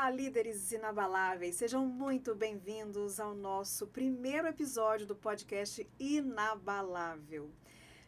Olá, líderes inabaláveis! Sejam muito bem-vindos ao nosso primeiro episódio do podcast Inabalável.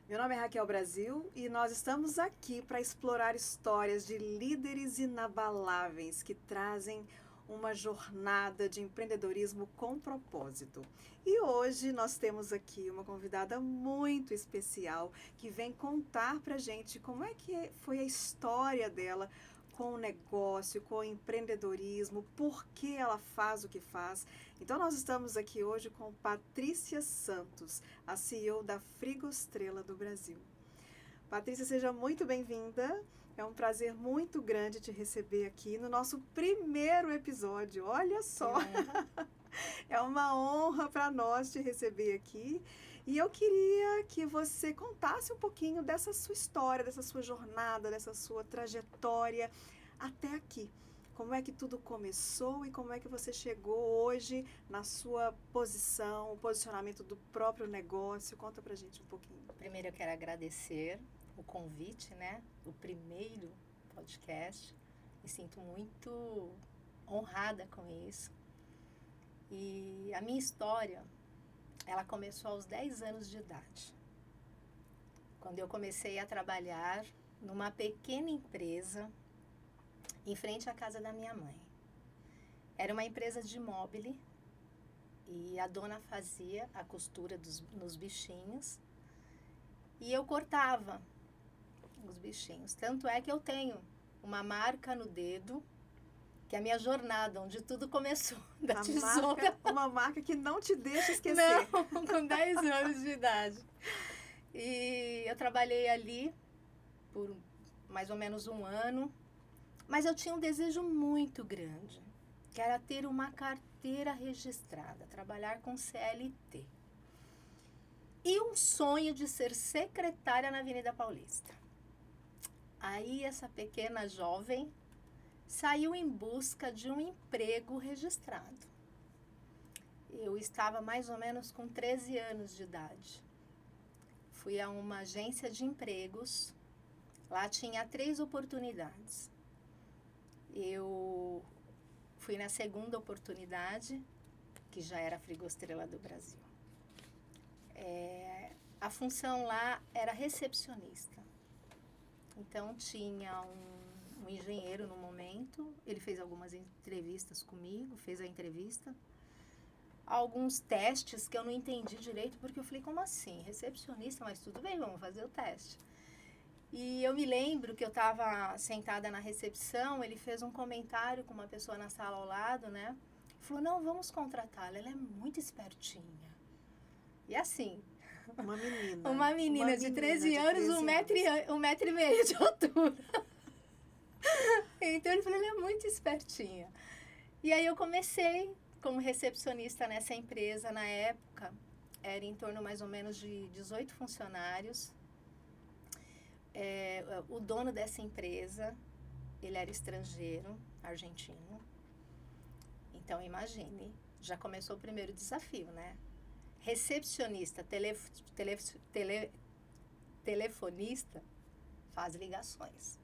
Meu nome é Raquel Brasil e nós estamos aqui para explorar histórias de líderes inabaláveis que trazem uma jornada de empreendedorismo com propósito. E hoje nós temos aqui uma convidada muito especial que vem contar para a gente como é que foi a história dela com o negócio, com o empreendedorismo, por que ela faz o que faz. Então nós estamos aqui hoje com Patrícia Santos, a CEO da Frigostrela do Brasil. Patrícia, seja muito bem-vinda. É um prazer muito grande te receber aqui no nosso primeiro episódio. Olha só! É uma honra para nós te receber aqui. E eu queria que você contasse um pouquinho dessa sua história, dessa sua jornada, dessa sua trajetória até aqui. Como é que tudo começou e como é que você chegou hoje na sua posição, o posicionamento do próprio negócio? Conta pra gente um pouquinho. Primeiro eu quero agradecer o convite, né? O primeiro podcast. Me sinto muito honrada com isso. E a minha história, ela começou aos 10 anos de idade. Quando eu comecei a trabalhar numa pequena empresa em frente à casa da minha mãe. Era uma empresa de mobile e a dona fazia a costura nos bichinhos e eu cortava os bichinhos. Tanto é que eu tenho uma marca no dedo, que é a minha jornada, onde tudo começou, da tesoura. Uma marca que não te deixa esquecer. Não, com 10 anos de idade. E eu trabalhei ali por mais ou menos um ano, mas eu tinha um desejo muito grande, que era ter uma carteira registrada, trabalhar com CLT. E um sonho de ser secretária na Avenida Paulista. Aí essa pequena jovem saiu em busca de um emprego registrado. Eu estava mais ou menos com 13 anos de idade. Fui a uma agência de empregos. Lá tinha 3 oportunidades. Eu fui na segunda oportunidade, que já era a Frigostrela do Brasil. A função lá era recepcionista. Então tinha um engenheiro no momento, ele fez algumas entrevistas comigo, fez a entrevista. Alguns testes que eu não entendi direito, porque eu falei, como assim? Recepcionista, mas tudo bem, vamos fazer o teste. E eu me lembro que eu estava sentada na recepção, ele fez um comentário com uma pessoa na sala ao lado, né? Falou, não, vamos contratá-la, ela é muito espertinha. E assim... Uma menina de 13 anos, 1,5 m de altura. Então ele falou, ela é muito espertinha. E aí eu comecei como recepcionista nessa empresa na época. Era em torno mais ou menos de 18 funcionários. O dono dessa empresa, ele era estrangeiro, argentino. Então imagine, já começou o primeiro desafio, né? Recepcionista, telefonista, faz ligações.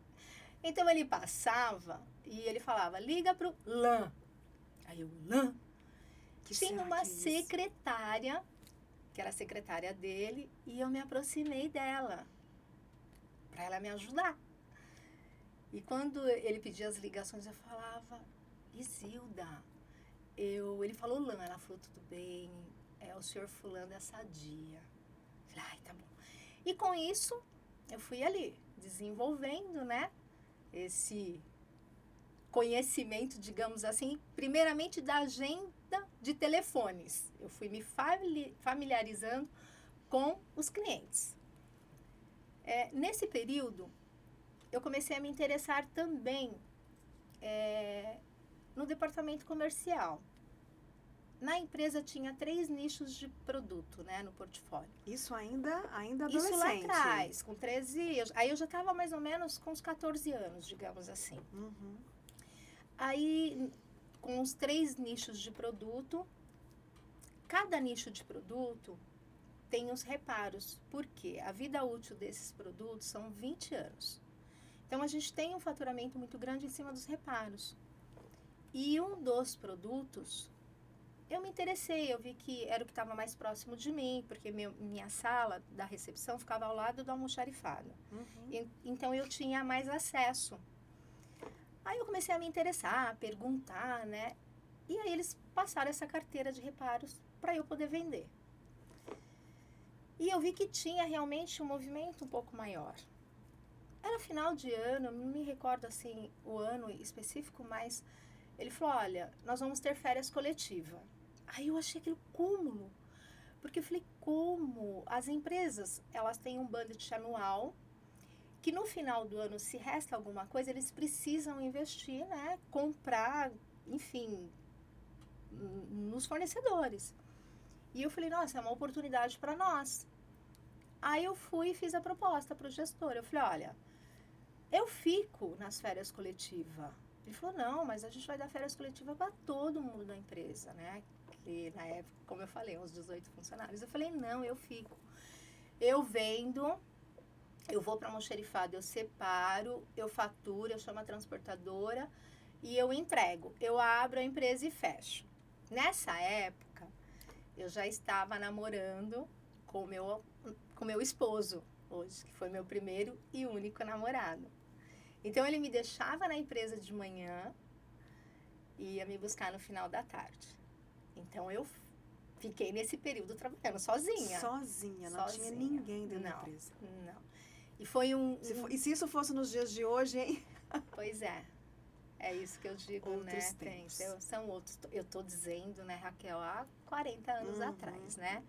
Então ele passava e ele falava, liga pro LAN. Aí o LAN. Tinha uma secretária, que era a secretária dele, e eu me aproximei dela, para ela me ajudar. E quando ele pedia as ligações, eu falava, Isilda, ele falou LAN, ela falou, tudo bem, o senhor fulano é Sadia. Falei, ai, tá bom. E com isso, eu fui ali, desenvolvendo, né, esse conhecimento, digamos assim, primeiramente da agenda de telefones. Eu fui me familiarizando com os clientes. Nesse período, eu comecei a me interessar também no departamento comercial. Na empresa tinha 3 nichos de produto, né, no portfólio. Isso ainda adolescente? Isso lá atrás, com 13... Aí eu já estava mais ou menos com uns 14 anos, digamos assim. Uhum. Aí, com os 3 nichos de produto, cada nicho de produto tem os reparos. Por quê? A vida útil desses produtos são 20 anos. Então, a gente tem um faturamento muito grande em cima dos reparos. E um dos produtos, eu me interessei, eu vi que era o que estava mais próximo de mim, porque minha sala da recepção ficava ao lado do almoxarifado. Então, eu tinha mais acesso. Aí eu comecei a me interessar, a perguntar, né? E aí eles passaram essa carteira de reparos para eu poder vender. E eu vi que tinha realmente um movimento um pouco maior. Era final de ano, não me recordo assim o ano específico, mas ele falou, olha, nós vamos ter férias coletivas. Aí eu achei aquilo cúmulo, porque eu falei, como? As empresas, elas têm um budget anual, que no final do ano, se resta alguma coisa, eles precisam investir, né? Comprar, enfim, nos fornecedores. E eu falei, nossa, é uma oportunidade para nós. Aí eu fui e fiz a proposta para o gestor. Eu falei, olha, eu fico nas férias coletivas. Ele falou, não, mas a gente vai dar férias coletivas para todo mundo da empresa, né? Que na época, como eu falei, uns 18 funcionários. Eu falei, não, eu fico. Eu vendo, eu vou para almoxarifado, eu separo, eu faturo, eu chamo a transportadora e eu entrego. Eu abro a empresa e fecho. Nessa época, eu já estava namorando com o meu esposo, hoje, que foi meu primeiro e único namorado. Então, ele me deixava na empresa de manhã e ia me buscar no final da tarde. Então, eu fiquei nesse período trabalhando sozinha. Sozinha, não tinha ninguém dentro da empresa. Não. E foi E se isso fosse nos dias de hoje, hein? Pois é. É isso que eu digo, outros né? Tempos. São outros. Eu tô dizendo, né, Raquel, há 40 anos atrás, né?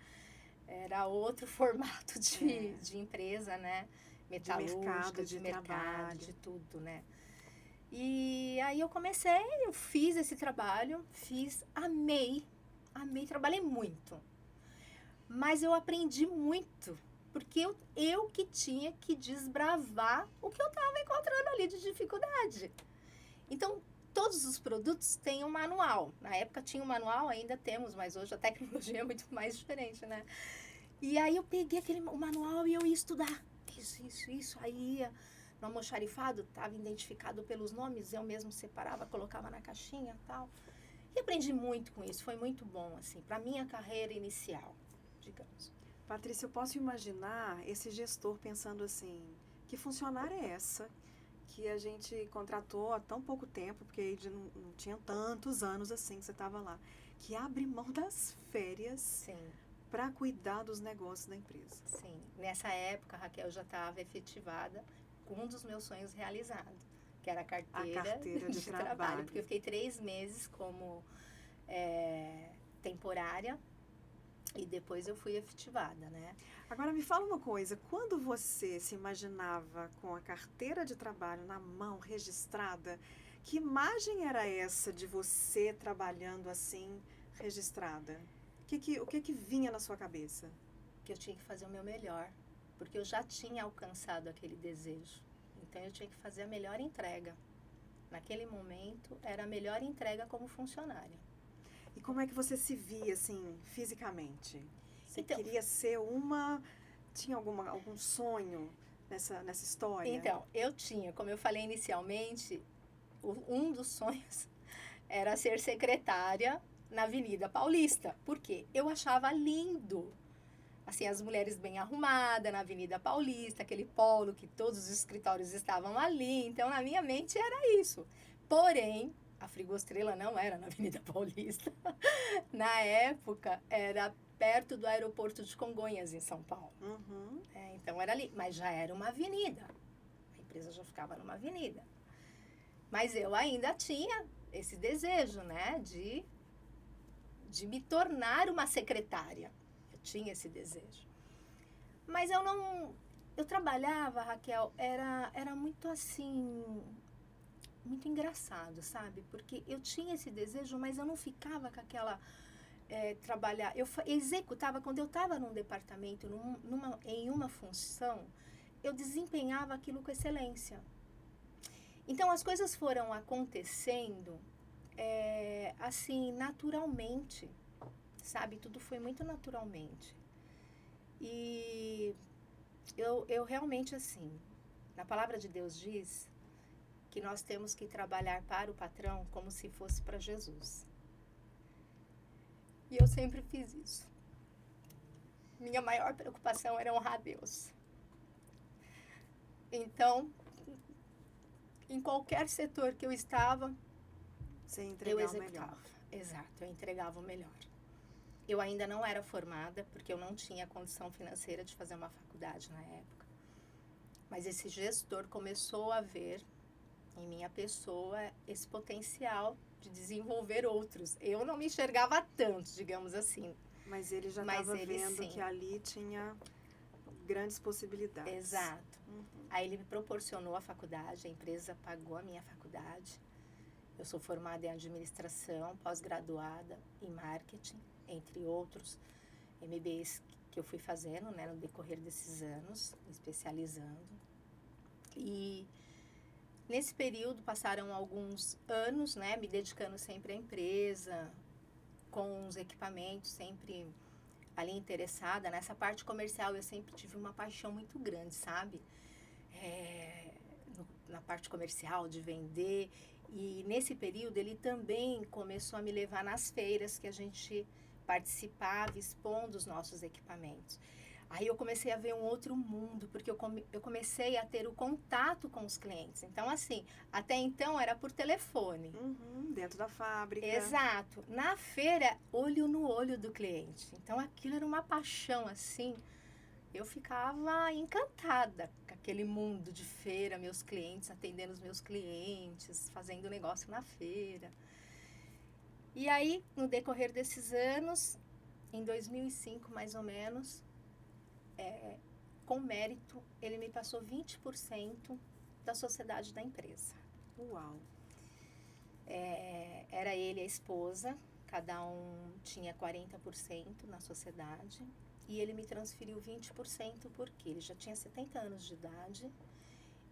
Era outro formato de empresa, né? Metalúrgica, de mercado, trabalho. de tudo, né? E aí eu fiz esse trabalho, amei, trabalhei muito. Mas eu aprendi muito, porque eu que tinha que desbravar o que eu estava encontrando ali de dificuldade. Então, todos os produtos têm um manual. Na época tinha um manual, ainda temos, mas hoje a tecnologia é muito mais diferente, né? E aí eu peguei o manual e eu ia estudar. Isso. Aí ia no almoxarifado, estava identificado pelos nomes, eu mesmo separava, colocava na caixinha e tal. E aprendi muito com isso, foi muito bom, assim, para minha carreira inicial, digamos. Patrícia, eu posso imaginar esse gestor pensando assim, que funcionária é essa que a gente contratou há tão pouco tempo, porque não tinha tantos anos assim que você estava lá, que abre mão das férias para cuidar dos negócios da empresa. Sim, nessa época, Raquel, eu já estava efetivada com um dos meus sonhos realizados, que era a carteira de trabalho. Porque eu fiquei 3 meses como temporária e depois eu fui efetivada, né? Agora me fala uma coisa, quando você se imaginava com a carteira de trabalho na mão, registrada, que imagem era essa de você trabalhando assim, registrada? O que vinha na sua cabeça? Que eu tinha que fazer o meu melhor, porque eu já tinha alcançado aquele desejo. Então, eu tinha que fazer a melhor entrega. Naquele momento, era a melhor entrega como funcionária. E como é que você se via, assim, fisicamente? Você então, queria ser tinha algum sonho nessa história? Então, eu tinha, como eu falei inicialmente, um dos sonhos era ser secretária na Avenida Paulista. Por quê? Eu achava lindo. Assim, as mulheres bem arrumadas na Avenida Paulista, aquele polo que todos os escritórios estavam ali. Então, na minha mente era isso. Porém, a Frigostrela não era na Avenida Paulista. Na época, era perto do aeroporto de Congonhas, em São Paulo. Então, era ali. Mas já era uma avenida. A empresa já ficava numa avenida. Mas eu ainda tinha esse desejo, né? De me tornar uma secretária. Eu tinha esse desejo. Mas eu trabalhava, Raquel, era muito assim, muito engraçado, sabe? Porque eu tinha esse desejo, mas eu não ficava com aquela trabalhar. Eu executava, quando eu estava num departamento, em uma função, eu desempenhava aquilo com excelência. Então, as coisas foram acontecendo assim, naturalmente, sabe? Tudo foi muito naturalmente. E eu realmente, assim, na palavra de Deus diz que nós temos que trabalhar para o patrão como se fosse para Jesus. E eu sempre fiz isso. Minha maior preocupação era honrar a Deus. Então, em qualquer setor que eu estava, eu executava. Exato, eu entregava o melhor. Eu ainda não era formada, porque eu não tinha condição financeira de fazer uma faculdade na época. Mas esse gestor começou a ver em minha pessoa esse potencial de desenvolver outros. Eu não me enxergava tanto, digamos assim. Mas ele já estava vendo que ali tinha grandes possibilidades. Exato. Aí ele me proporcionou a faculdade, a empresa pagou a minha faculdade. Eu sou formada em administração, pós-graduada em marketing, entre outros MBAs que eu fui fazendo, né, no decorrer desses anos, me especializando. E nesse período passaram alguns anos, né, me dedicando sempre à empresa, com os equipamentos, sempre ali interessada. Nessa parte comercial eu sempre tive uma paixão muito grande, sabe? Na parte comercial, de vender. E nesse período ele também começou a me levar nas feiras que a gente participava, expondo os nossos equipamentos. Aí eu comecei a ver um outro mundo, porque eu comecei a ter o contato com os clientes. Então, assim, até então era por telefone. Dentro da fábrica. Exato. Na feira, olho no olho do cliente. Então, aquilo era uma paixão, assim. Eu ficava encantada com aquele mundo de feira, meus clientes, atendendo os meus clientes, fazendo negócio na feira. E aí, no decorrer desses anos, em 2005, mais ou menos, com mérito, ele me passou 20% da sociedade da empresa. Uau! Era ele e a esposa, cada um tinha 40% na sociedade. E ele me transferiu 20% porque ele já tinha 70 anos de idade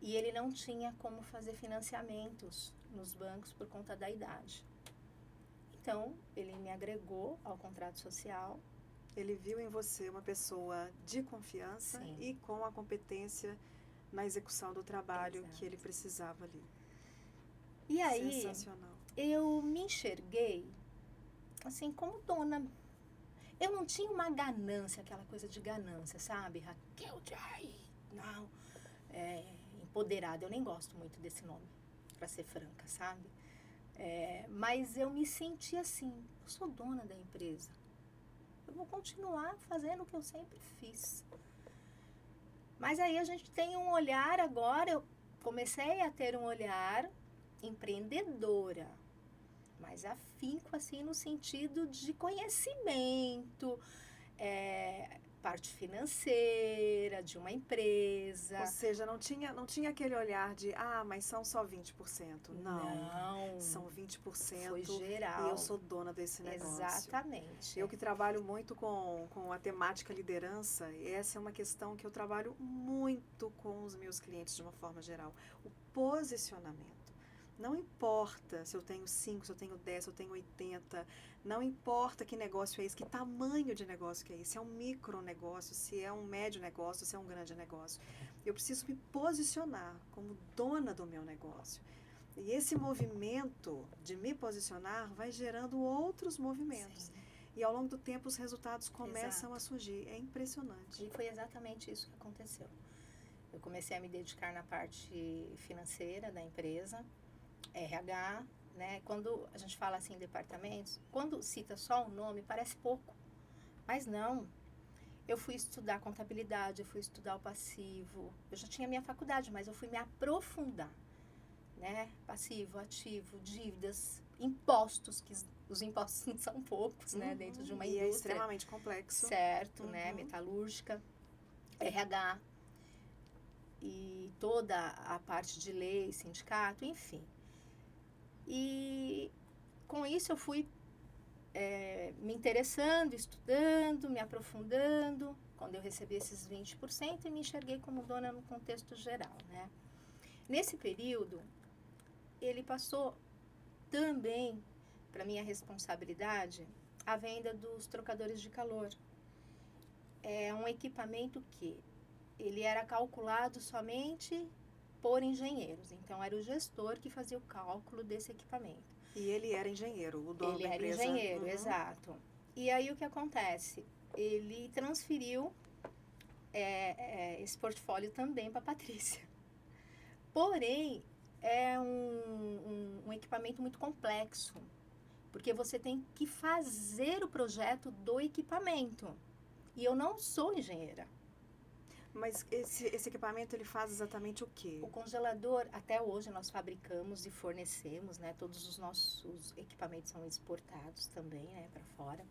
e ele não tinha como fazer financiamentos nos bancos por conta da idade. Então, ele me agregou ao contrato social. Ele viu em você uma pessoa de confiança. Sim. E com a competência na execução do trabalho. Exato. Que ele precisava ali. E aí, sensacional. Eu me enxerguei assim como dona. Eu não tinha uma ganância, aquela coisa de ganância, sabe? Raquel Jai, não, empoderada. Eu nem gosto muito desse nome, para ser franca, sabe? Mas eu me senti assim, eu sou dona da empresa. Eu vou continuar fazendo o que eu sempre fiz. Mas aí a gente tem um olhar agora, eu comecei a ter um olhar empreendedora. Mas afinco, assim, no sentido de conhecimento, parte financeira de uma empresa. Ou seja, não tinha aquele olhar de, mas são só 20%. Não, são 20%. Foi geral. E eu sou dona desse negócio. Exatamente. Eu que trabalho muito com a temática liderança, essa é uma questão que eu trabalho muito com os meus clientes de uma forma geral. O posicionamento. Não importa se eu tenho 5, se eu tenho 10, se eu tenho 80, não importa que negócio é esse, que tamanho de negócio que é esse, se é um micro negócio, se é um médio negócio, se é um grande negócio. Eu preciso me posicionar como dona do meu negócio. E esse movimento de me posicionar vai gerando outros movimentos. Sim. E ao longo do tempo os resultados começam a surgir. É impressionante. E foi exatamente isso que aconteceu. Eu comecei a me dedicar na parte financeira da empresa, RH, né? Quando a gente fala assim em departamentos, quando cita só um nome, parece pouco. Mas não. Eu fui estudar contabilidade, eu fui estudar o passivo. Eu já tinha minha faculdade, mas eu fui me aprofundar, né? Passivo, ativo, dívidas, impostos, que os impostos não são poucos, né? Dentro de uma indústria. E é extremamente complexo. Certo, né? Metalúrgica, RH, e toda a parte de lei, sindicato, enfim. E com isso eu fui me interessando, estudando, me aprofundando, quando eu recebi esses 20% e me enxerguei como dona no contexto geral, né? Nesse período, ele passou também, para minha responsabilidade, a venda dos trocadores de calor. É um equipamento que ele era calculado somente por engenheiros. Então, era o gestor que fazia o cálculo desse equipamento. E ele era engenheiro, o dono da empresa. Ele era engenheiro, exato. E aí, o que acontece? Ele transferiu esse portfólio também para a Patrícia. Porém, é um equipamento muito complexo, porque você tem que fazer o projeto do equipamento. E eu não sou engenheira. Mas esse equipamento, ele faz exatamente o quê? O congelador, até hoje, nós fabricamos e fornecemos, né? Todos os nossos equipamentos são exportados também, né? Para fora.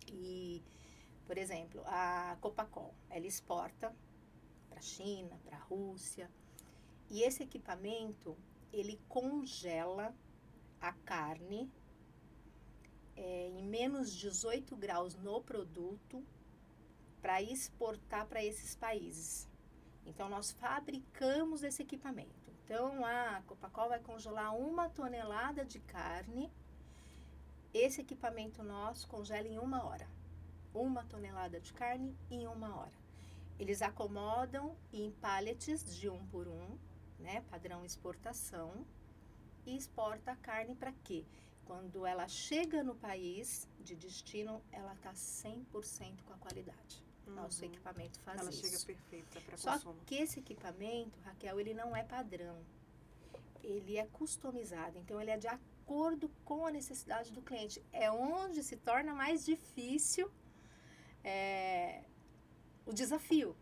E, por exemplo, a Copacol, ela exporta para a China, para a Rússia. E esse equipamento, ele congela a carne em menos 18 graus no produto para exportar para esses países. Então, nós fabricamos esse equipamento. Então, a Copacol vai congelar 1 tonelada de carne. Esse equipamento nosso congela em 1 hora. 1 tonelada de carne em 1 hora. Eles acomodam em pallets de 1 por 1, né, padrão exportação, e exporta a carne para quê? Quando ela chega no país de destino, ela está 100% com a qualidade. Nosso equipamento faz ela isso. Ela chega perfeita para consumo. Só que esse equipamento, Raquel, ele não é padrão. Ele é customizado, então ele é de acordo com a necessidade do cliente. É onde se torna mais difícil o desafio.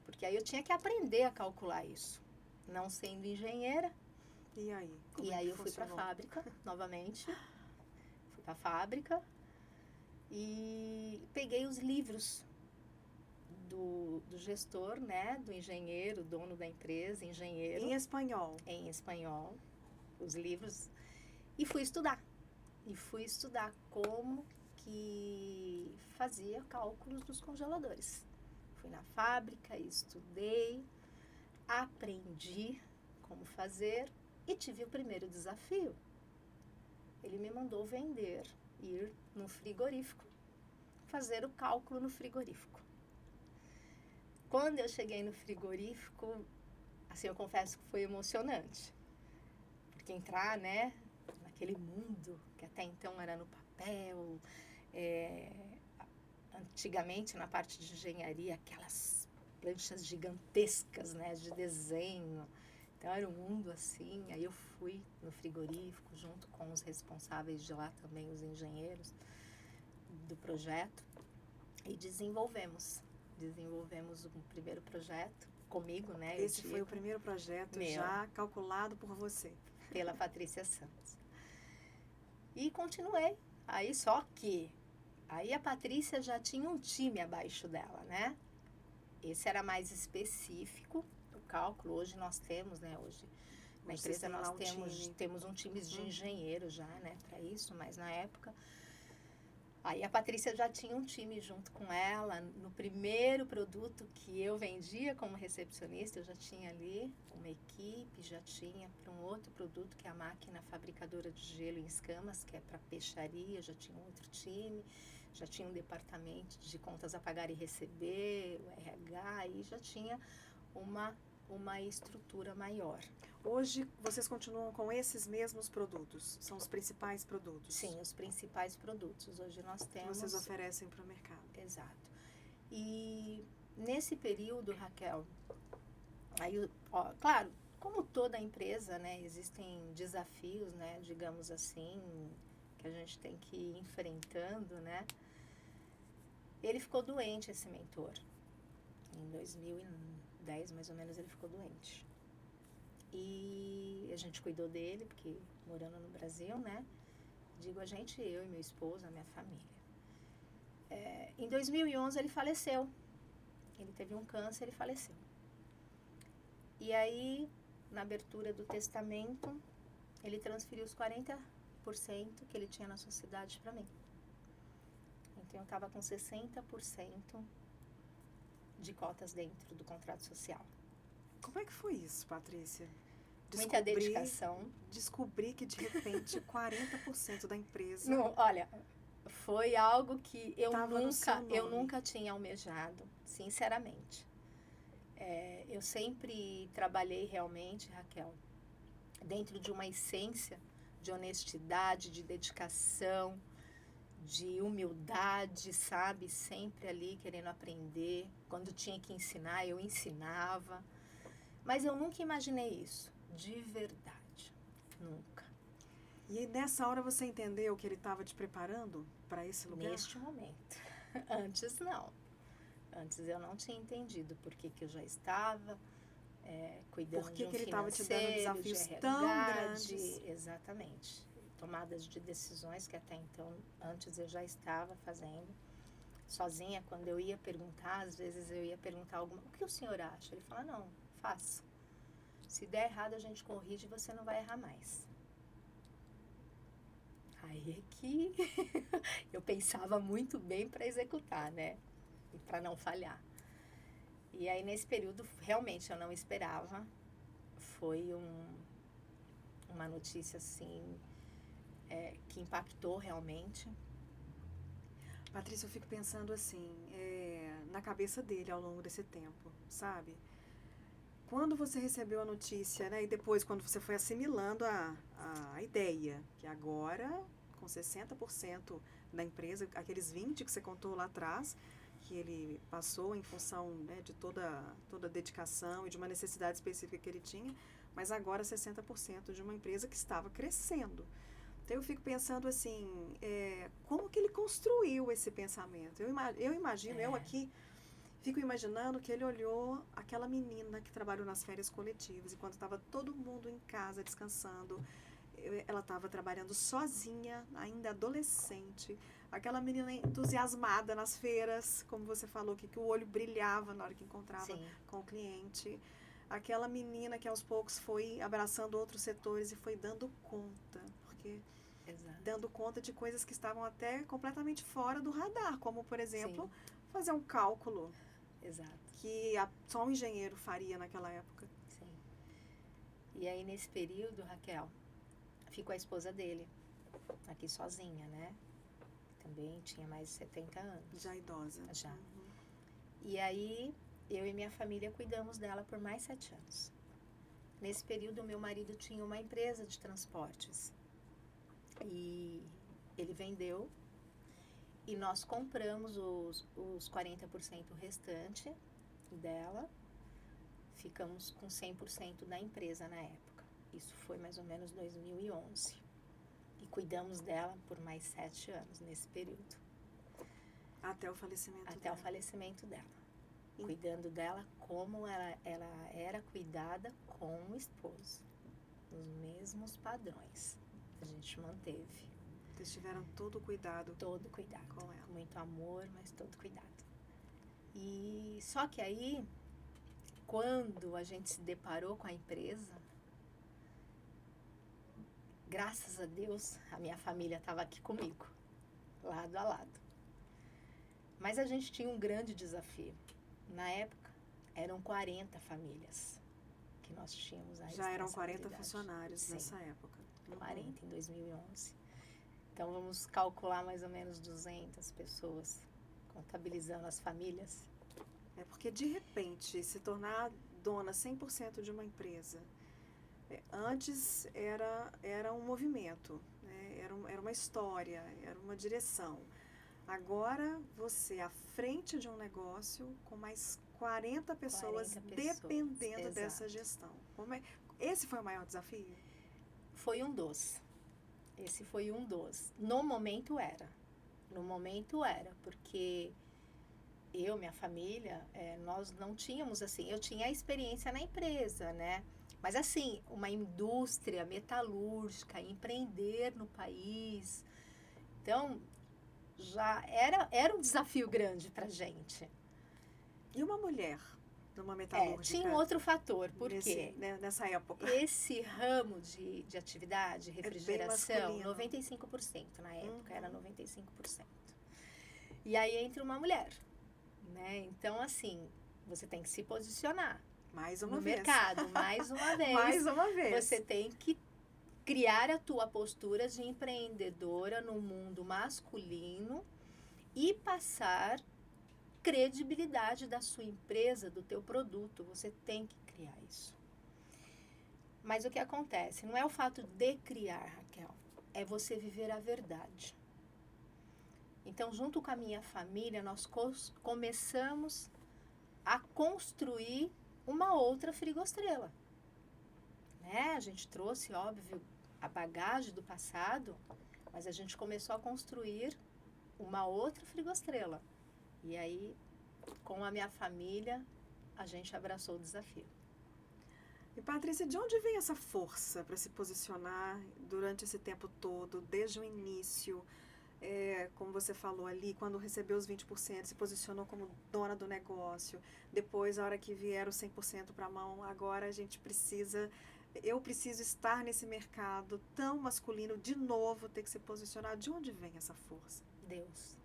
Porque aí eu tinha que aprender a calcular isso. Não sendo engenheira. E aí? E aí eu fui para a fábrica, novamente. Fui para a fábrica e peguei os livros do gestor, né? Do engenheiro, dono da empresa, engenheiro. Em espanhol? Em espanhol. Os livros. E fui estudar. E fui estudar como que fazia cálculos dos congeladores. Fui na fábrica, estudei, aprendi como fazer e tive o primeiro desafio. Ele me mandou ir no frigorífico, fazer o cálculo no frigorífico. Quando eu cheguei no frigorífico, assim, eu confesso que foi emocionante. Porque entrar, né, naquele mundo que até então era no papel, antigamente, na parte de engenharia, aquelas planchas gigantescas, né, de desenho. Então, era um mundo assim. Aí eu fui no frigorífico, junto com os responsáveis de lá também, os engenheiros do projeto, e desenvolvemos o primeiro projeto comigo, né? Esse foi o primeiro projeto já calculado por você? Pela Patrícia Santos. E continuei. Aí, só que aí a Patrícia já tinha um time abaixo dela, né? Esse era mais específico, o cálculo. Hoje nós temos, né? Hoje na empresa nós temos um time de engenheiros já, né? Para isso, mas na época... Aí a Patrícia já tinha um time junto com ela. No primeiro produto que eu vendia como recepcionista, eu já tinha ali uma equipe, já tinha para um outro produto, que é a máquina fabricadora de gelo em escamas, que é para peixaria, já tinha um outro time, já tinha um departamento de contas a pagar e receber, o RH, e já tinha uma estrutura maior. Hoje, vocês continuam com esses mesmos produtos? São os principais produtos? Sim, os principais produtos. Hoje nós temos... Vocês oferecem para o mercado. Exato. E nesse período, Raquel, aí, claro, como toda empresa, né, existem desafios, né, digamos assim, que a gente tem que ir enfrentando, né? Ele ficou doente, esse mentor. Em 2010, mais ou menos, ele ficou doente. E a gente cuidou dele, porque morando no Brasil, né? Digo a gente, eu e meu esposo, a minha família. Em 2011 ele faleceu. Ele teve um câncer e faleceu. E aí, na abertura do testamento, ele transferiu os 40% que ele tinha na sociedade para mim. Então eu estava com 60% de cotas dentro do contrato social. Como é que foi isso, Patrícia? Muita dedicação. Descobri que, de repente, 40% da empresa... Não, olha, foi algo que eu nunca tinha almejado, sinceramente. Eu sempre trabalhei realmente, Raquel, dentro de uma essência de honestidade, de dedicação, de humildade, sabe? Sempre ali querendo aprender. Quando tinha que ensinar, eu ensinava. Mas eu nunca imaginei isso, de verdade. Nunca. E nessa hora você entendeu que ele estava te preparando para esse lugar? Neste momento. Antes não. Antes eu não tinha entendido por que eu já estava cuidando por de um que ele estava te financeiro, dando desafios de tão RH, grandes? exatamente. Tomadas de decisões que até então, antes eu já estava fazendo. Sozinha, quando eu ia perguntar, às vezes eu ia perguntar o que o senhor acha? Ele fala, não, faça. Se der errado, a gente corrige e você não vai errar mais. Aí é que eu pensava muito bem para executar, né? E para não falhar. E aí, nesse período, realmente eu não esperava. Foi uma notícia, assim, que impactou realmente. Patrícia, eu fico pensando assim, na cabeça dele ao longo desse tempo, sabe? Quando você recebeu a notícia, né, e depois quando você foi assimilando a ideia, que agora, com 60% da empresa, aqueles 20% que você contou lá atrás, que ele passou em função, né, de toda a dedicação e de uma necessidade específica que ele tinha, mas agora 60% de uma empresa que estava crescendo. Então eu fico pensando assim, como que ele construiu esse pensamento? Eu imagino, eu aqui fico imaginando que ele olhou aquela menina que trabalhou nas férias coletivas, e quando estava todo mundo em casa descansando, ela estava trabalhando sozinha, ainda adolescente, aquela menina entusiasmada nas feiras, como você falou, que o olho brilhava na hora que encontrava Sim. com o cliente, aquela menina que aos poucos foi abraçando outros setores e foi dando conta, porque Exato. dando conta de coisas que estavam até completamente fora do radar, como, por exemplo, Sim. fazer um cálculo. Exato. Que só um engenheiro faria naquela época. Sim. E aí, nesse período, Raquel, ficou a esposa dele, aqui sozinha, né? Também tinha mais de 70 anos. Já idosa. Já. Uhum. E aí, eu e minha família cuidamos dela por mais 7 anos. Nesse período, meu marido tinha uma empresa de transportes. E ele vendeu e nós compramos os 40% restante dela. Ficamos com 100% da empresa na época. Isso foi mais ou menos 2011. E cuidamos dela por mais 7 anos nesse período. Até o falecimento Até dela. o falecimento dela. Cuidando dela como ela era cuidada com o esposo. Os mesmos padrões a gente manteve. Vocês tiveram todo o cuidado. Todo cuidado. Com ela. Muito amor, mas todo cuidado. E só que aí, quando a gente se deparou com a empresa, graças a Deus, a minha família estava aqui comigo, lado a lado. Mas a gente tinha um grande desafio. Na época, eram 40 famílias que nós tínhamos a Já eram 40 responsabilidade. funcionários. Sim, Nessa época. 40 em 2011. Então, vamos calcular mais ou menos 200 pessoas, contabilizando as famílias. Porque, de repente, se tornar dona 100% de uma empresa, antes era um movimento, né? Era uma história, era uma direção. Agora, você à frente de um negócio com mais 40 pessoas, dependendo exato. dessa gestão. Esse foi o maior desafio? Foi um dos. Esse foi um dos. No momento era. No momento era, porque eu, minha família, nós não tínhamos, assim, eu tinha a experiência na empresa, né? Mas, assim, uma indústria metalúrgica, empreender no país. Então, já era um desafio grande pra gente. E uma mulher numa metalúrgica? Tinha um outro fator, por quê? Nessa época. Esse ramo de atividade, refrigeração, bem 95% na época, era 95%. E aí entra uma mulher, né? Então, assim, você tem que se posicionar mais uma no vez. mercado, mais uma vez. Mais uma vez. Você tem que criar a tua postura de empreendedora no mundo masculino e passar credibilidade da sua empresa, do teu produto. Você tem que criar isso. Mas o que acontece? Não é o fato de criar, Raquel. É você viver a verdade. Então, junto com a minha família, nós começamos a construir uma outra Frigostrela. Né? A gente trouxe, óbvio, a bagagem do passado, mas a gente começou a construir uma outra Frigostrela. E aí, com a minha família, a gente abraçou o desafio. E Patrícia, de onde vem essa força para se posicionar durante esse tempo todo, desde o início? Como você falou ali, quando recebeu os 20%, se posicionou como dona do negócio. Depois, a hora que vier os 100% para a mão, agora a gente precisa... Eu preciso estar nesse mercado tão masculino, de novo, ter que se posicionar. De onde vem essa força? Deus.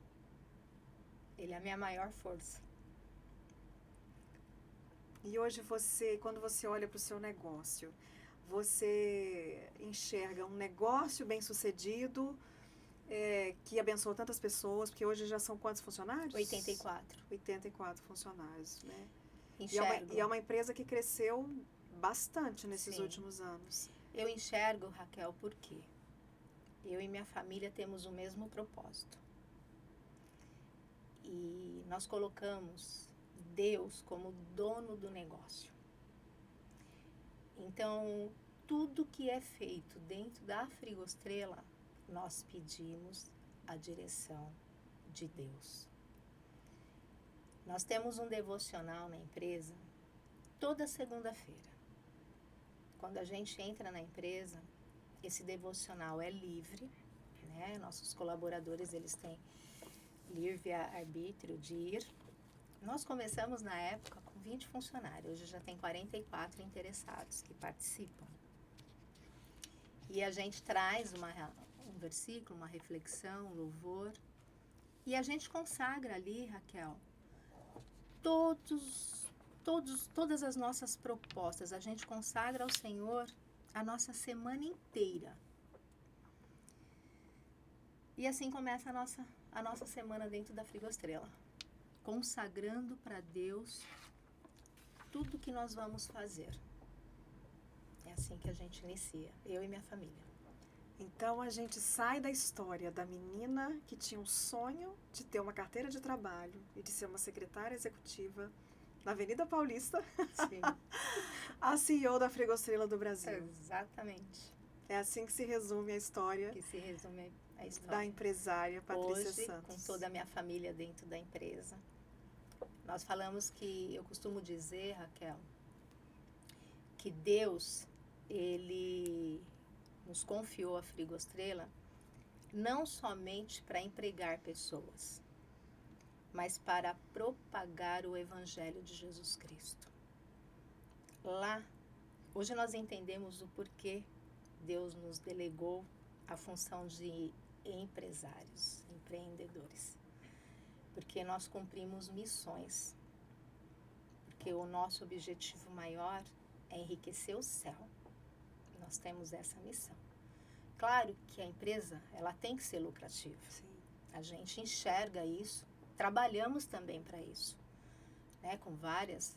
Ele é a minha maior força. E hoje quando você olha para o seu negócio, você enxerga um negócio bem-sucedido, que abençoou tantas pessoas, porque hoje já são quantos funcionários? 84. 84 funcionários, né? Enxergo. E é uma empresa que cresceu bastante nesses Sim. últimos anos. Eu enxergo, Raquel, por quê? Eu e minha família temos o mesmo propósito. E nós colocamos Deus como dono do negócio. Então, tudo que é feito dentro da Frigostrela, nós pedimos a direção de Deus. Nós temos um devocional na empresa toda segunda-feira. Quando a gente entra na empresa, esse devocional é livre, né? Nossos colaboradores, eles têm livre-arbítrio de ir. Nós começamos na época com 20 funcionários, hoje já tem 44 interessados que participam. E a gente traz um versículo, uma reflexão, um louvor, e a gente consagra ali, Raquel, todas as nossas propostas, a gente consagra ao Senhor a nossa semana inteira. E assim começa a nossa semana dentro da Frigostrela, consagrando para Deus tudo que nós vamos fazer. É assim que a gente inicia, eu e minha família. Então a gente sai da história da menina que tinha um sonho de ter uma carteira de trabalho e de ser uma secretária executiva na Avenida Paulista, Sim. a CEO da Frigostrela do Brasil. Exatamente. É assim que se resume a história, Que se resume a história da empresária Patrícia hoje, Santos. com toda a minha família dentro da empresa. Nós falamos que, eu costumo dizer, Raquel, que Deus, Ele nos confiou a Frigostrela não somente para empregar pessoas, mas para propagar o Evangelho de Jesus Cristo. Lá, hoje nós entendemos o porquê Deus nos delegou a função de empresários, empreendedores. Porque nós cumprimos missões. Porque o nosso objetivo maior é enriquecer o céu. Nós temos essa missão. Claro que a empresa, ela tem que ser lucrativa. Sim. A gente enxerga isso, trabalhamos também para isso, né? Com várias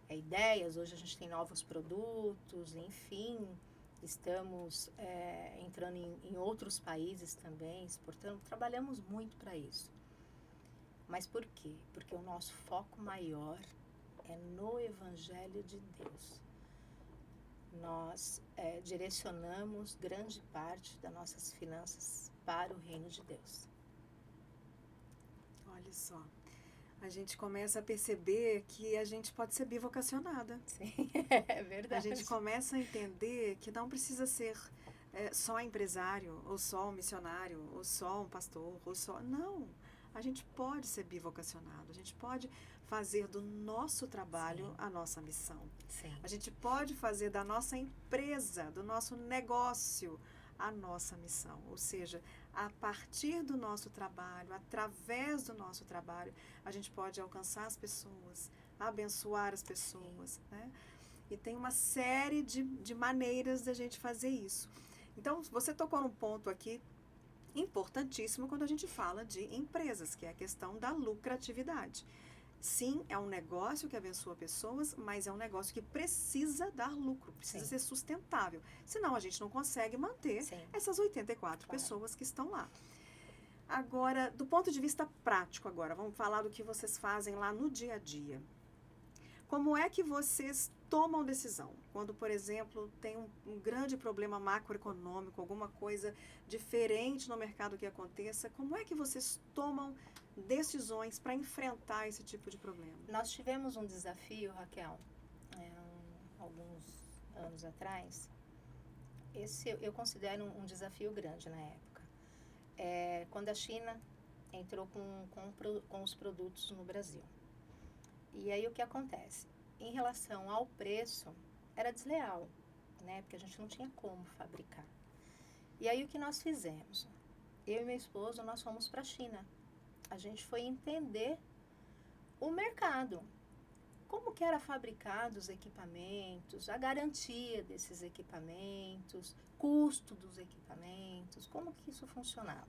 ideias. Hoje a gente tem novos produtos, enfim, estamos entrando em outros países também, exportando, trabalhamos muito para isso. Mas por quê? Porque o nosso foco maior é no Evangelho de Deus. Nós direcionamos grande parte das nossas finanças para o reino de Deus. Olha só, a gente começa a perceber que a gente pode ser bivocacionada. Sim, é verdade. A gente começa a entender que não precisa ser só empresário, ou só um missionário, ou só um pastor, ou só... Não, a gente pode ser bivocacionado, a gente pode fazer do nosso trabalho Sim. a nossa missão. Sim. A gente pode fazer da nossa empresa, do nosso negócio, a nossa missão. Ou seja, a partir do nosso trabalho, através do nosso trabalho, a gente pode alcançar as pessoas, abençoar as pessoas, né? E tem uma série de maneiras da gente fazer isso. Então, você tocou num ponto aqui importantíssimo quando a gente fala de empresas, que é a questão da lucratividade. Sim, é um negócio que abençoa pessoas, mas é um negócio que precisa dar lucro, precisa Sim. ser sustentável. Senão a gente não consegue manter Sim. essas 84 Claro. pessoas que estão lá. Agora, do ponto de vista prático agora, vamos falar do que vocês fazem lá no dia a dia. Como é que vocês tomam decisão? Quando, por exemplo, tem um grande problema macroeconômico, alguma coisa diferente no mercado que aconteça, como é que vocês tomam decisões para enfrentar esse tipo de problema? Nós tivemos um desafio, Raquel, alguns anos atrás. Esse eu considero um desafio grande na época. Quando a China entrou com os produtos no Brasil. E aí o que acontece? Em relação ao preço, era desleal, né? Porque a gente não tinha como fabricar. E aí o que nós fizemos? Eu e meu esposo, nós fomos para a China. A gente foi entender o mercado. Como que era fabricado os equipamentos, a garantia desses equipamentos, custo dos equipamentos, como que isso funcionava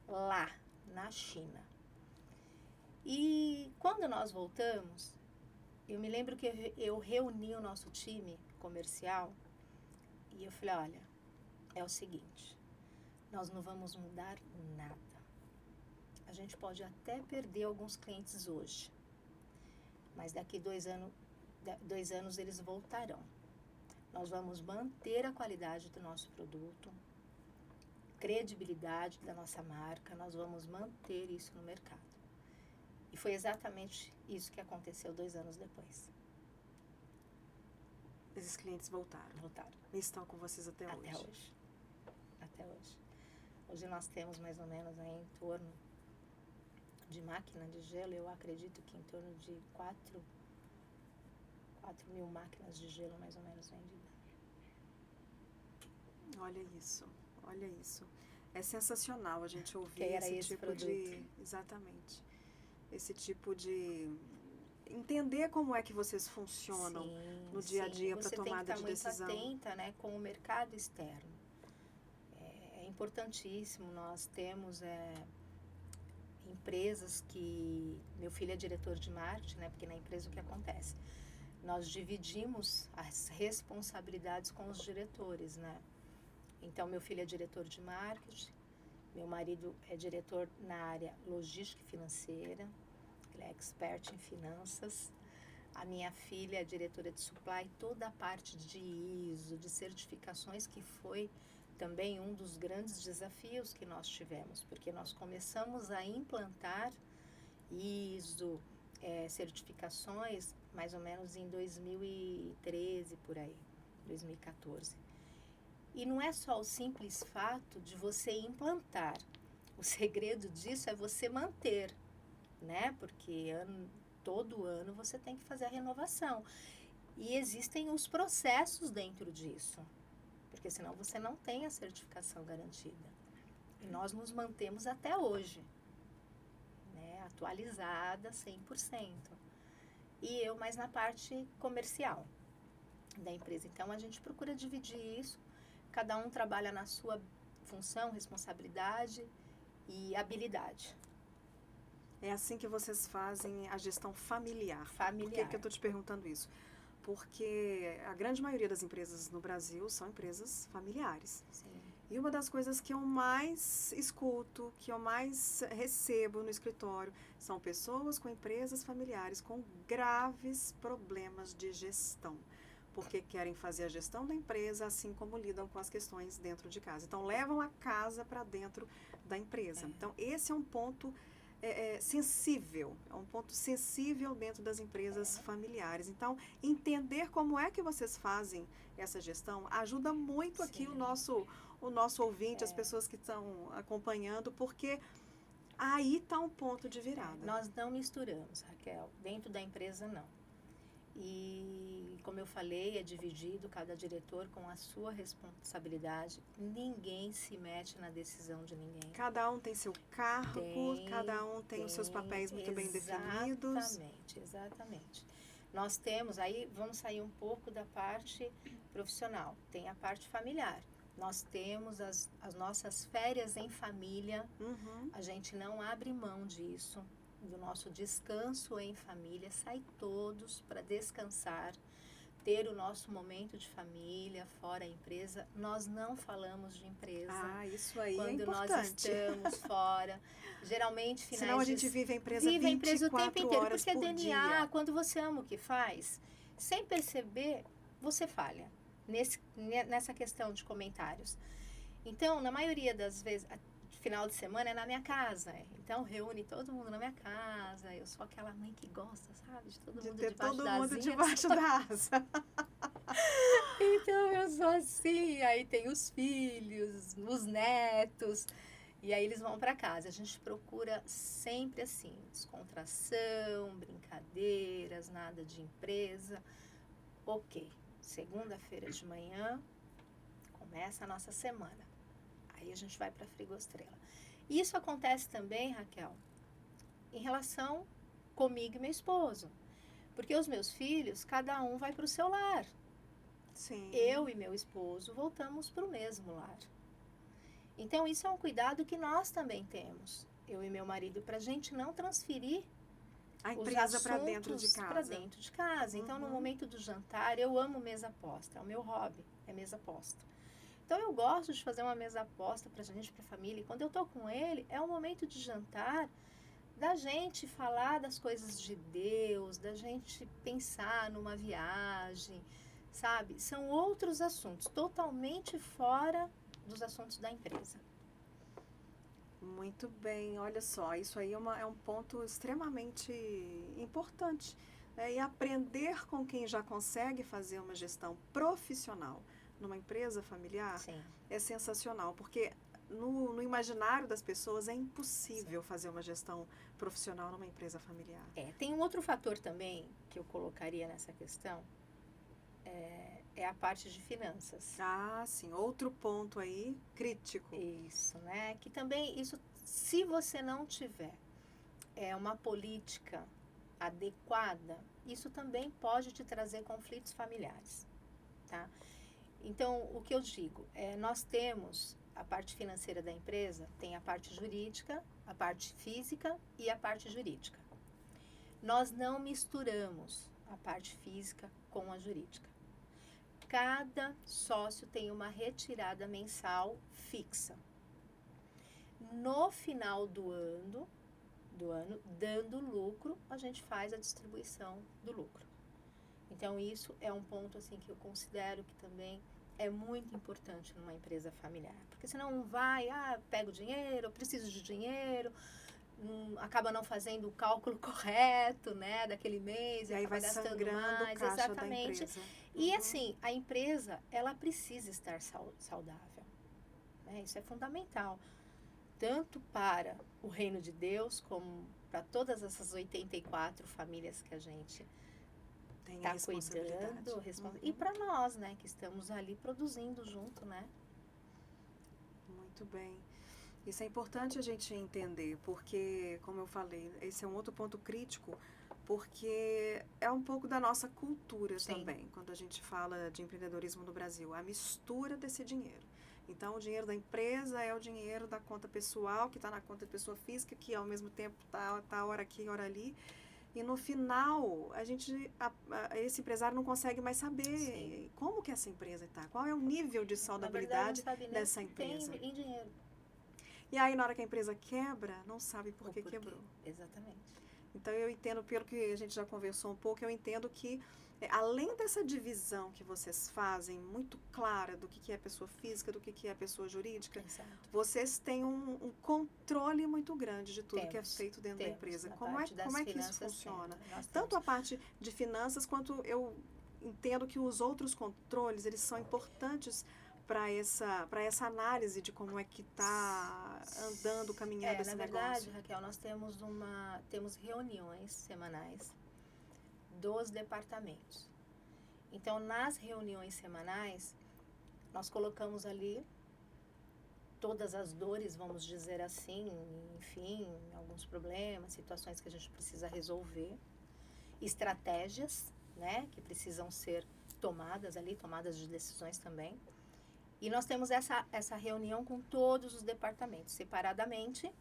lá na China. E quando nós voltamos, eu me lembro que eu reuni o nosso time comercial e eu falei, olha, é o seguinte, nós não vamos mudar nada. A gente pode até perder alguns clientes hoje, mas daqui 2 anos eles voltarão. Nós vamos manter a qualidade do nosso produto, credibilidade da nossa marca, nós vamos manter isso no mercado. E foi exatamente isso que aconteceu 2 anos depois. Esses clientes voltaram. E estão com vocês até hoje. Até hoje. Hoje nós temos mais ou menos aí em torno de máquina de gelo, eu acredito que em torno de 4 mil máquinas de gelo mais ou menos vendidas. Olha isso, olha isso. É sensacional a gente ouvir esse tipo produto. Exatamente. Esse tipo de entender como é que vocês funcionam no dia a dia para tomada de decisão. Você tem que estar muito atenta, né, com o mercado externo. É importantíssimo, nós temos empresas que... Meu filho é diretor de marketing, né, porque na empresa o que acontece? Nós dividimos as responsabilidades com os diretores, né? Então, meu filho é diretor de marketing, meu marido é diretor na área logística e financeira, ele é expert em finanças. A minha filha é diretora de supply, toda a parte de ISO, de certificações, que foi também um dos grandes desafios que nós tivemos, porque nós começamos a implantar ISO, certificações, mais ou menos em 2013, por aí, 2014. E não é só o simples fato de você implantar. O segredo disso é você manter, né? Porque todo ano você tem que fazer a renovação. E existem os processos dentro disso, porque senão você não tem a certificação garantida. E nós nos mantemos até hoje, né? Atualizada 100%. E eu mais na parte comercial da empresa. Então, a gente procura dividir isso. Cada um trabalha na sua função, responsabilidade e habilidade. É assim que vocês fazem a gestão familiar. Familiar. Por que eu estou te perguntando isso? Porque a grande maioria das empresas no Brasil são empresas familiares. Sim. E uma das coisas que eu mais escuto, que eu mais recebo no escritório, são pessoas com empresas familiares com graves problemas de gestão. Porque querem fazer a gestão da empresa, assim como lidam com as questões dentro de casa. Então, levam a casa para dentro da empresa. Então, esse é um ponto sensível, é um ponto sensível dentro das empresas familiares. Então, entender como é que vocês fazem essa gestão ajuda muito aqui o nosso ouvinte, as pessoas que estão acompanhando, porque aí está um ponto de virada. Nós não misturamos, Raquel, dentro da empresa não. E, como eu falei, é dividido, cada diretor com a sua responsabilidade. Ninguém se mete na decisão de ninguém. Cada um tem seu cargo, cada um tem os seus papéis muito bem definidos. Exatamente. Nós temos, aí vamos sair um pouco da parte profissional, tem a parte familiar. Nós temos as nossas férias em família, a gente não abre mão disso. do nosso descanso em família, sair todos para descansar, ter o nosso momento de família, fora a empresa. Nós não falamos de empresa. Ah, isso aí quando é importante. nós estamos fora. Geralmente, finais Senão a gente vive a empresa 24 o tempo inteiro, horas porque é por DNA, dia. quando você ama o que faz, sem perceber, você falha nessa questão de comentários. Então, na maioria das vezes, final de semana é na minha casa. Então, reúne todo mundo na minha casa. Eu sou aquela mãe que gosta, sabe? De todo mundo ter debaixo todo da mundo asinha. debaixo da asa. Então, eu sou assim. Aí tem os filhos, os netos. E aí eles vão para casa. A gente procura sempre assim, descontração, brincadeiras, nada de empresa. Ok, segunda-feira de manhã, começa a nossa semana. Aí a gente vai para a Frigostrela. Isso acontece também, Raquel, em relação comigo e meu esposo. Porque os meus filhos, cada um vai para o seu lar. Sim. Eu e meu esposo voltamos para o mesmo lar. Então, isso é um cuidado que nós também temos, eu e meu marido, para a gente não transferir A empresa para os dentro de assuntos casa. para dentro de casa. Então, no momento do jantar, eu amo mesa posta, é o meu hobby, é mesa posta. Então, eu gosto de fazer uma mesa posta para a gente, para a família. E quando eu estou com ele, é um momento de jantar da gente falar das coisas de Deus, da gente pensar numa viagem, sabe? São outros assuntos, totalmente fora dos assuntos da empresa. Muito bem, olha só, isso aí é um ponto extremamente importante. E aprender com quem já consegue fazer uma gestão profissional numa empresa familiar Sim. é sensacional, porque no imaginário das pessoas é impossível fazer uma gestão profissional numa empresa familiar. Tem um outro fator também que eu colocaria nessa questão, é a parte de finanças. Ah, sim, outro ponto aí crítico. Isso, né? Que também, isso, se você não tiver uma política adequada, isso também pode te trazer conflitos familiares, tá? Então, o que eu digo, nós temos a parte financeira da empresa, tem a parte jurídica, a parte física e a parte jurídica. Nós não misturamos a parte física com a jurídica. Cada sócio tem uma retirada mensal fixa. No final do ano, dando lucro, a gente faz a distribuição do lucro. Então, isso é um ponto assim, que eu considero que também é muito importante numa empresa familiar. Porque senão um vai, pega o dinheiro, eu preciso de dinheiro, acaba não fazendo o cálculo correto, né, daquele mês, e aí vai gastando sangrando mais, o caixa exatamente. da empresa. E assim, a empresa, ela precisa estar saudável, né? Isso é fundamental, tanto para o reino de Deus, como para todas essas 84 famílias que a gente está cuidando, e para nós, né, que estamos ali produzindo junto, né? Muito bem. Isso é importante a gente entender, porque, como eu falei, esse é um outro ponto crítico, porque é um pouco da nossa cultura também, quando a gente fala de empreendedorismo no Brasil, a mistura desse dinheiro. Então, o dinheiro da empresa é o dinheiro da conta pessoal, que está na conta de pessoa física, que ao mesmo tempo está hora aqui, hora ali. E no final, esse empresário não consegue mais saber como que essa empresa está, qual é o nível de saudabilidade dessa empresa. Tem em dinheiro. E aí, na hora que a empresa quebra, não sabe por que quebrou. Exatamente. Então, eu entendo, pelo que a gente já conversou um pouco, eu entendo que, além dessa divisão que vocês fazem, muito clara do que é pessoa física, do que é pessoa jurídica, Exato. vocês têm um controle muito grande de tudo que é feito dentro da empresa. Como é que isso funciona? Tanto a parte de finanças, quanto eu entendo que os outros controles, eles são importantes para essa análise de como é que está andando, caminhando esse negócio. Na verdade, Raquel, nós temos reuniões semanais dos departamentos. Então, nas reuniões semanais, nós colocamos ali todas as dores, vamos dizer assim, enfim, alguns problemas, situações que a gente precisa resolver, estratégias, né, que precisam ser tomadas ali, tomadas de decisões também. E nós temos essa reunião com todos os departamentos. Separadamente,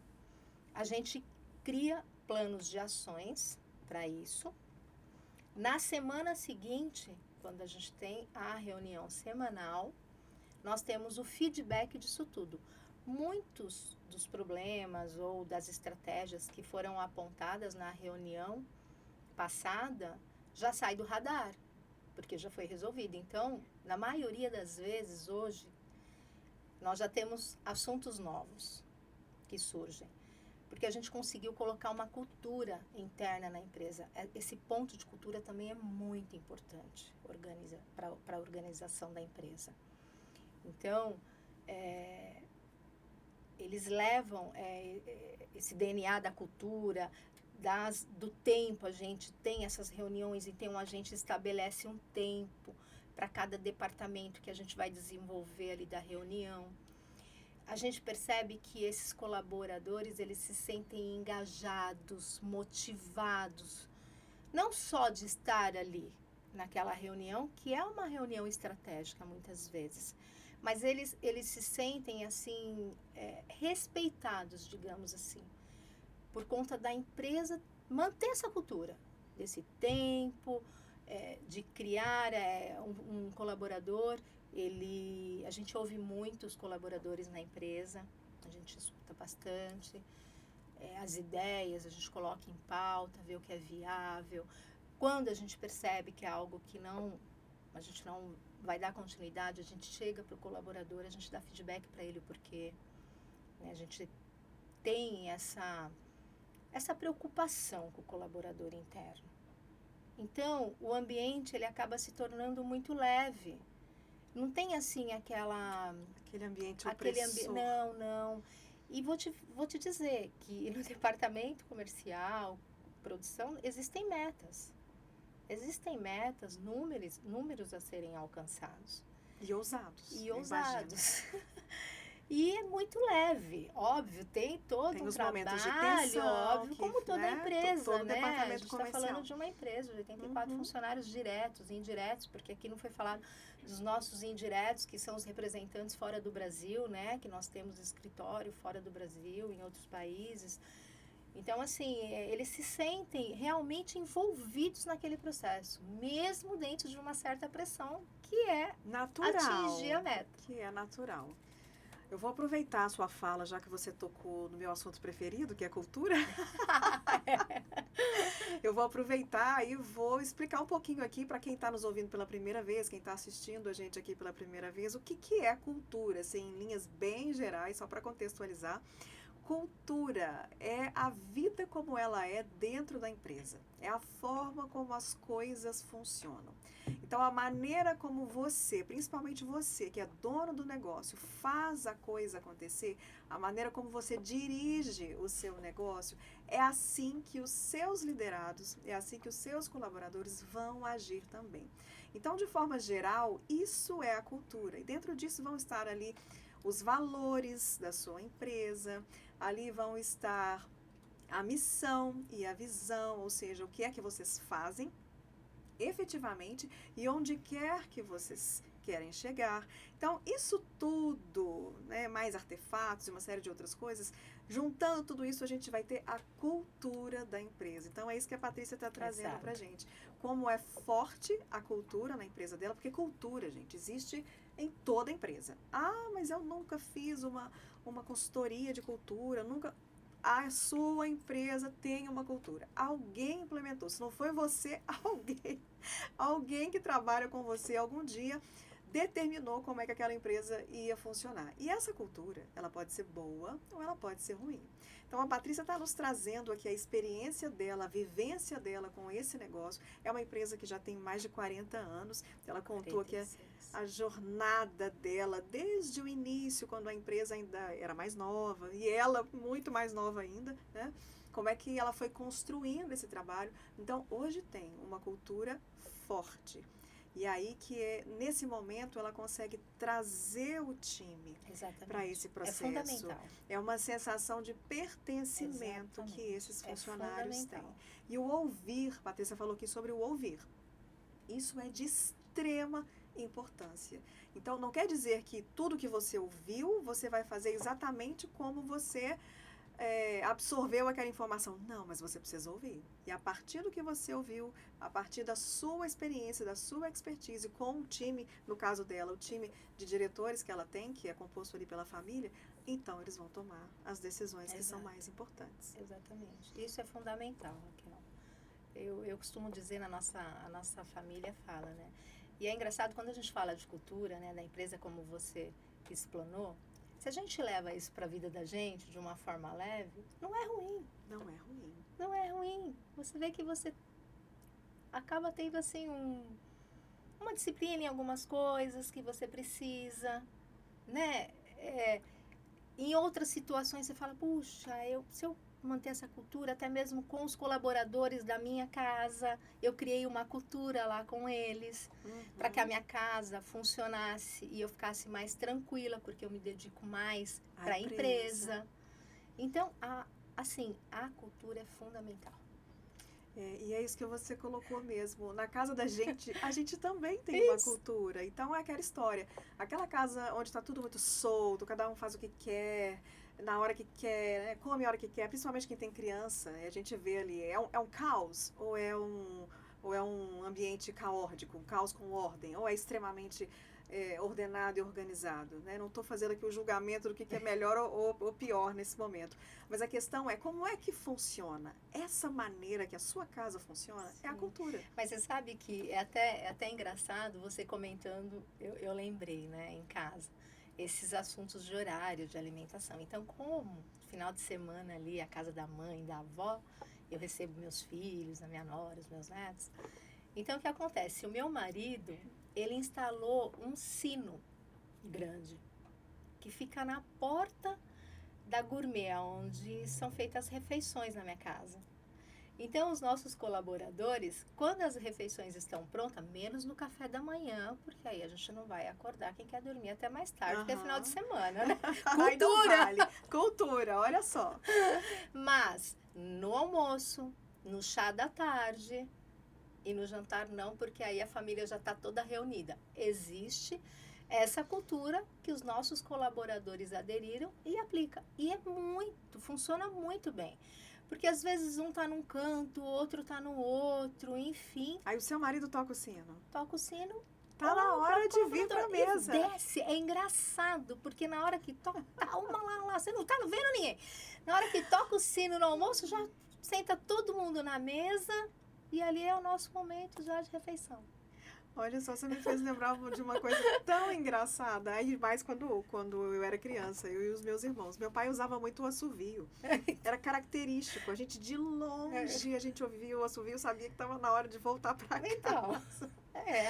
a gente cria planos de ações para isso. Na semana seguinte, quando a gente tem a reunião semanal, nós temos o feedback disso tudo. Muitos dos problemas ou das estratégias que foram apontadas na reunião passada já sai do radar, porque já foi resolvido. Então, na maioria das vezes, hoje, nós já temos assuntos novos que surgem, porque a gente conseguiu colocar uma cultura interna na empresa. Esse ponto de cultura também é muito importante para a organização da empresa. Então, eles levam esse DNA da cultura, do tempo. A gente tem essas reuniões, então a gente estabelece um tempo para cada departamento que a gente vai desenvolver ali da reunião. A gente percebe que esses colaboradores, eles se sentem engajados, motivados, não só de estar ali naquela reunião, que é uma reunião estratégica muitas vezes, mas eles se sentem assim, respeitados, digamos assim, por conta da empresa manter essa cultura, desse tempo, de criar um colaborador. A gente ouve muitos colaboradores na empresa, a gente escuta bastante, as ideias a gente coloca em pauta, vê o que é viável. Quando a gente percebe que é algo que a gente não vai dar continuidade, a gente chega para o colaborador, a gente dá feedback para ele, porque a gente tem essa preocupação com o colaborador interno. Então, o ambiente ele acaba se tornando muito leve. Não tem assim aquele ambiente opressor. Não. E vou te dizer que no departamento comercial, produção, existem metas. Existem metas, números a serem alcançados. E ousados. E é muito leve, óbvio, tem todo um trabalho, momentos de tensão, óbvio, como toda empresa, todo né? Departamento a gente está falando de uma empresa, de 84 funcionários diretos e indiretos, porque aqui não foi falado dos nossos indiretos, que são os representantes fora do Brasil, né? Que nós temos escritório fora do Brasil, em outros países. Então, assim, eles se sentem realmente envolvidos naquele processo, mesmo dentro de uma certa pressão, que é natural, atingir a meta. Que é natural. Eu vou aproveitar a sua fala, já que você tocou no meu assunto preferido, que é cultura. Eu vou aproveitar e vou explicar um pouquinho aqui para quem está nos ouvindo pela primeira vez, quem está assistindo a gente aqui pela primeira vez, o que é cultura, assim, em linhas bem gerais, só para contextualizar. Cultura é a vida como ela é dentro da empresa, é a forma como as coisas funcionam. Então, a maneira como você, principalmente você, que é dono do negócio, faz a coisa acontecer, a maneira como você dirige o seu negócio, é assim que os seus liderados, é assim que os seus colaboradores vão agir também. Então, de forma geral, isso é a cultura. E dentro disso vão estar ali os valores da sua empresa, ali vão estar a missão e a visão, ou seja, o que é que vocês fazem efetivamente e onde quer que vocês querem chegar. Então, isso tudo, né, mais artefatos e uma série de outras coisas, juntando tudo isso, a gente vai ter a cultura da empresa. Então, é isso que a Patrícia está trazendo para a gente. Como é forte a cultura na empresa dela, porque cultura, gente, existe em toda empresa. Ah, mas eu nunca fiz uma consultoria de cultura, nunca... A sua empresa tem uma cultura. Alguém implementou. Se não foi você, alguém que trabalha com você algum dia determinou como é que aquela empresa ia funcionar. E essa cultura, ela pode ser boa ou ela pode ser ruim. Então, a Patrícia está nos trazendo aqui a experiência dela, a vivência dela com esse negócio. É uma empresa que já tem mais de 40 anos. Ela contou aqui a jornada dela desde o início, quando a empresa ainda era mais nova, e ela muito mais nova ainda, né? Como é que ela foi construindo esse trabalho. Então, hoje tem uma cultura forte. E aí que nesse momento ela consegue trazer o time para esse processo. É fundamental. É uma sensação de pertencimento. Exatamente. Que esses funcionários têm. E o ouvir, Patrícia falou aqui sobre o ouvir. Isso é de extrema importância. Então, não quer dizer que tudo que você ouviu, você vai fazer exatamente como você absorveu aquela informação. Não, mas você precisa ouvir. E a partir do que você ouviu, a partir da sua experiência, da sua expertise com o time, no caso dela, o time de diretores que ela tem, que é composto ali pela família, então eles vão tomar as decisões que são mais importantes. Exatamente. Isso é fundamental, Raquel. Eu costumo dizer, a nossa família fala, né? E é engraçado, quando a gente fala de cultura, né, da empresa como você explanou, se a gente leva isso para a vida da gente de uma forma leve, não é ruim. Não é ruim. Não é ruim. Você vê que você acaba tendo, assim, uma disciplina em algumas coisas que você precisa, né? Em outras situações você fala, puxa, se eu manter essa cultura, até mesmo com os colaboradores da minha casa, eu criei uma cultura lá com eles, para que a minha casa funcionasse e eu ficasse mais tranquila, porque eu me dedico mais para a empresa. Então, a cultura é fundamental. E é isso que você colocou mesmo. Na casa da gente, a gente também tem uma cultura. Então, é aquela história. Aquela casa onde está tudo muito solto, cada um faz o que quer, na hora que quer, né? Come a hora que quer. Principalmente quem tem criança, a gente vê ali, é um caos ou é um ambiente caótico, um caos com ordem, ou é extremamente ordenado e organizado, né? Não estou fazendo aqui o julgamento do que é melhor ou pior nesse momento. Mas a questão é, como é que funciona? Essa maneira que a sua casa funciona é a cultura. Mas você sabe que é até engraçado você comentando, eu lembrei, né, em casa, esses assuntos de horário, de alimentação. Então, como final de semana ali, a casa da mãe, da avó, eu recebo meus filhos, a minha nora, os meus netos. Então, o que acontece? O meu marido, ele instalou um sino grande, que fica na porta da gourmet, onde são feitas as refeições na minha casa. Então, os nossos colaboradores, quando as refeições estão prontas, menos no café da manhã, porque aí a gente não vai acordar quem quer dormir até mais tarde, porque é final de semana, né? Cultura! Vale. Cultura, olha só. Mas, no almoço, no chá da tarde e no jantar não, porque aí a família já está toda reunida. Existe essa cultura que os nossos colaboradores aderiram e aplicam. E funciona muito bem. Porque às vezes um tá num canto, o outro tá no outro, enfim. Aí o seu marido toca o sino. Toca o sino. Tá na hora de vir pra mesa. Desce, é engraçado, porque na hora que toca, tá uma lá, você não tá vendo ninguém. Na hora que toca o sino no almoço, já senta todo mundo na mesa e ali é o nosso momento já de refeição. Olha só, você me fez lembrar de uma coisa tão engraçada. Aí mais quando eu era criança, eu e os meus irmãos. Meu pai usava muito o assovio. Era característico. A gente, de longe, a gente ouvia o assovio, sabia que estava na hora de voltar para casa. Então,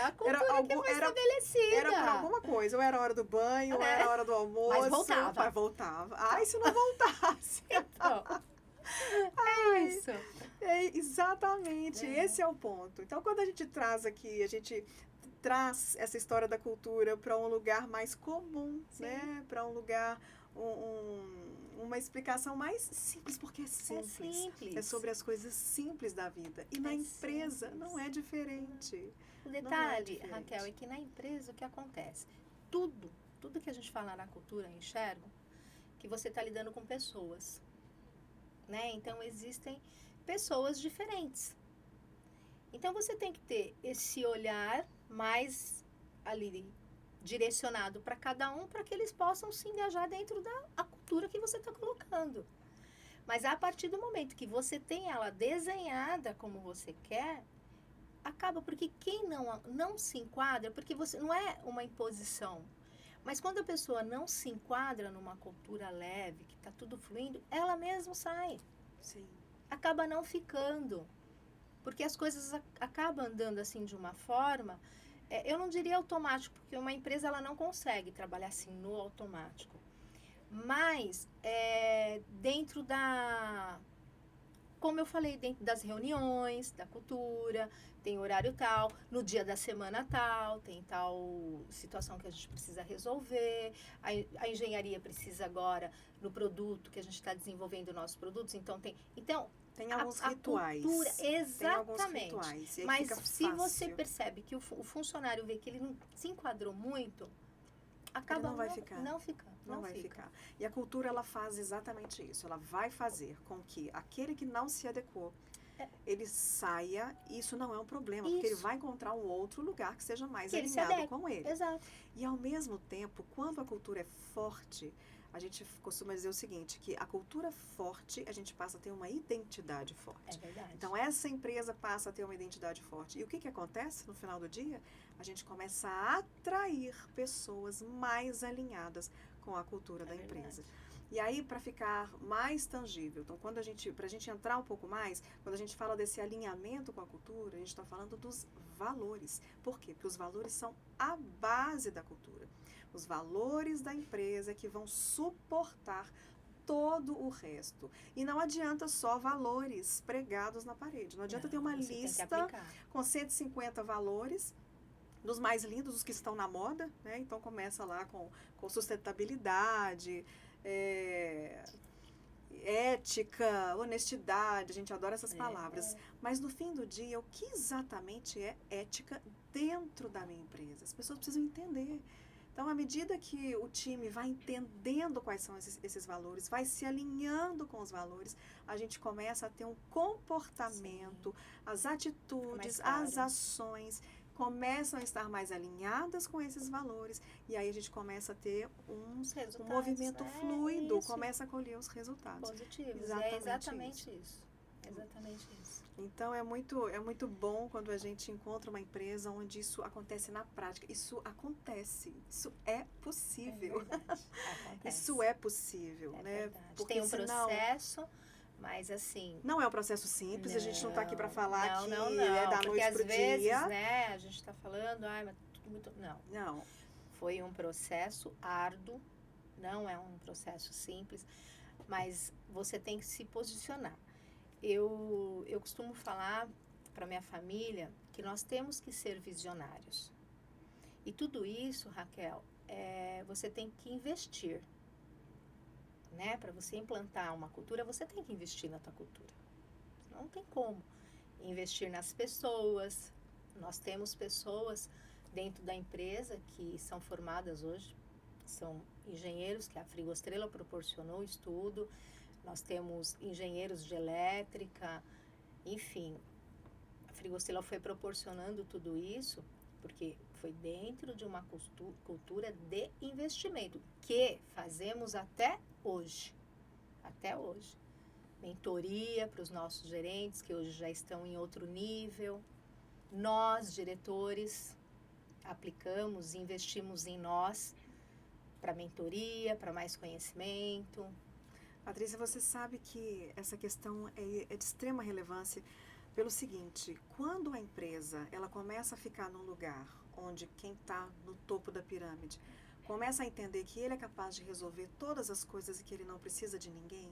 a cultura que foi estabelecida. Era por alguma coisa. Ou era a hora do banho, ou era a hora do almoço. Mas voltava. Mas voltava. Ai, se não voltasse. Então, é isso. Exatamente, esse é o ponto. Então, quando a gente traz aqui, a gente traz essa história da cultura para um lugar mais comum, né? Para um lugar, uma explicação mais simples, porque é simples. É sobre as coisas simples da vida. E na empresa não é diferente. O detalhe, Raquel, é que na empresa o que acontece? Tudo que a gente fala na cultura, eu enxergo, que você está lidando com pessoas. Né? Então, existem pessoas diferentes. Então, você tem que ter esse olhar mais ali direcionado para cada um, para que eles possam se engajar dentro da cultura que você está colocando. Mas a partir do momento que você tem ela desenhada como você quer, acaba, porque quem não se enquadra, porque você não é uma imposição. Mas quando a pessoa não se enquadra numa cultura leve, que está tudo fluindo, ela mesma sai. Sim. Acaba não ficando. Porque as coisas acabam andando assim de uma forma, eu não diria automático, porque uma empresa ela não consegue trabalhar assim no automático. Mas dentro como eu falei, dentro das reuniões, da cultura, tem horário tal, no dia da semana tal, tem tal situação que a gente precisa resolver, a engenharia precisa agora, no produto que a gente está desenvolvendo nossos produtos, então tem alguns rituais. Cultura, exatamente. Tem alguns rituais. Mas se você percebe que o funcionário vê que ele não se enquadrou muito, acaba ele não vai ficar. Não vai fica. ficar. E a cultura, ela faz exatamente isso. Ela vai fazer com que aquele que não se adequou, ele saia, e isso não é um problema, porque ele vai encontrar um outro lugar que seja mais alinhado com ele. Exato. E ao mesmo tempo, quando a cultura é forte, a gente costuma dizer o seguinte, que a cultura forte, a gente passa a ter uma identidade forte. É verdade. Então, essa empresa passa a ter uma identidade forte. E o que acontece no final do dia? A gente começa a atrair pessoas mais alinhadas com a cultura da empresa. Verdade. E aí, para ficar mais tangível, então, para a gente entrar um pouco mais, quando a gente fala desse alinhamento com a cultura, a gente está falando dos valores. Por quê? Porque os valores são a base da cultura. Os valores da empresa que vão suportar todo o resto. E não adianta só valores pregados na parede. Não adianta ter uma lista com 150 valores, dos mais lindos, os que estão na moda, né? Então começa lá com sustentabilidade, ética, honestidade, a gente adora essas palavras. Mas no fim do dia, o que exatamente é ética dentro da minha empresa? As pessoas precisam entender. Então, à medida que o time vai entendendo quais são esses valores, vai se alinhando com os valores, a gente começa a ter um comportamento, as atitudes, as ações começam a estar mais alinhadas com esses valores, e aí a gente começa a ter um movimento fluido, começa a colher os resultados positivos. Exatamente isso. Exatamente isso. Então, é muito bom quando a gente encontra uma empresa onde isso acontece na prática. Isso acontece. Isso é possível. É verdade. Isso é possível, né? Porque tem um processo, mas assim... Não é um processo simples, a gente não está aqui para falar que é da noite pro dia. Porque às vezes, né, a gente está falando, mas tudo muito... Não. Foi um processo árduo, não é um processo simples, mas você tem que se posicionar. Eu costumo falar para minha família que nós temos que ser visionários. E tudo isso, Raquel, você tem que investir. Né? Para você implantar uma cultura, você tem que investir na tua cultura. Não tem como. Investir nas pessoas. Nós temos pessoas dentro da empresa que são formadas hoje, são engenheiros que a Frigostrela proporcionou estudo. Nós temos engenheiros de elétrica, enfim, a Frigostrela foi proporcionando tudo isso, porque foi dentro de uma cultura de investimento, que fazemos até hoje. Mentoria para os nossos gerentes, que hoje já estão em outro nível. Nós, diretores, aplicamos, investimos em nós, para mentoria, para mais conhecimento. Patrícia, você sabe que essa questão é de extrema relevância pelo seguinte, quando a empresa ela começa a ficar num lugar onde quem está no topo da pirâmide começa a entender que ele é capaz de resolver todas as coisas e que ele não precisa de ninguém,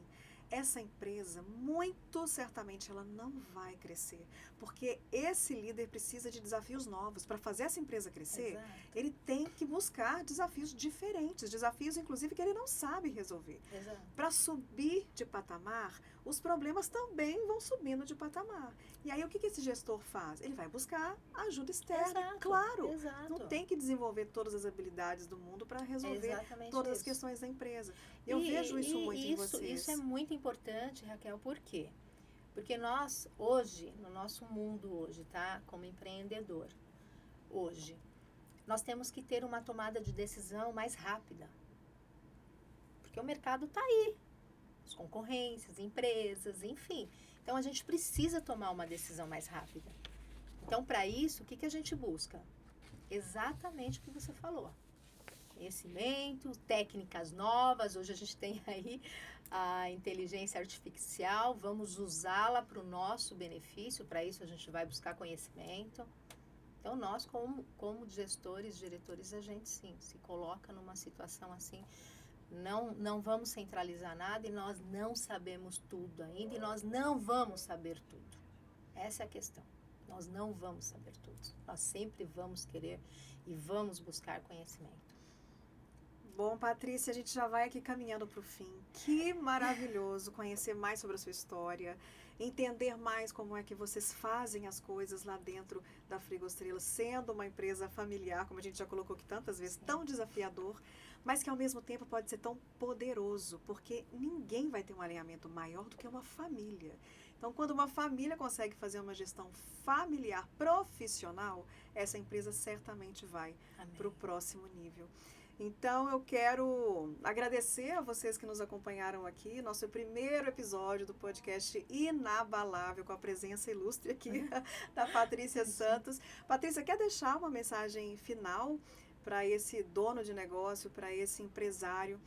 essa empresa, muito certamente, ela não vai crescer. Porque esse líder precisa de desafios novos. Para fazer essa empresa crescer, ele tem que buscar desafios diferentes. Desafios, inclusive, que ele não sabe resolver. Para subir de patamar, os problemas também vão subindo de patamar. E aí, o que esse gestor faz? Ele vai buscar ajuda externa. Claro, não tem que desenvolver todas as habilidades do mundo para resolver todas as questões da empresa. Eu vejo isso muito em vocês. Isso é muito importante, Raquel, por quê? Porque nós, hoje, no nosso mundo hoje, tá? Como empreendedor, hoje, nós temos que ter uma tomada de decisão mais rápida. Porque o mercado está aí. As concorrências, empresas, enfim. Então, a gente precisa tomar uma decisão mais rápida. Então, para isso, o que a gente busca? Exatamente o que você falou. Conhecimento, técnicas novas. Hoje a gente tem aí a inteligência artificial. Vamos usá-la para o nosso benefício. Para isso, a gente vai buscar conhecimento. Então, nós, como gestores, diretores, a gente, sim, se coloca numa situação assim... Não vamos centralizar nada e nós não sabemos tudo ainda e nós não vamos saber tudo. Essa é a questão. Nós não vamos saber tudo. Nós sempre vamos querer e vamos buscar conhecimento. Bom, Patrícia, a gente já vai aqui caminhando para o fim. Que maravilhoso conhecer mais sobre a sua história, entender mais como é que vocês fazem as coisas lá dentro da Frigostrela, sendo uma empresa familiar, como a gente já colocou aqui tantas vezes, tão desafiador, mas que ao mesmo tempo pode ser tão poderoso, porque ninguém vai ter um alinhamento maior do que uma família. Então, quando uma família consegue fazer uma gestão familiar profissional, essa empresa certamente vai para o próximo nível. Então, eu quero agradecer a vocês que nos acompanharam aqui, nosso primeiro episódio do podcast Inabalável, com a presença ilustre aqui da Patrícia Santos. Patrícia, quer deixar uma mensagem final para esse dono de negócio, para esse empresário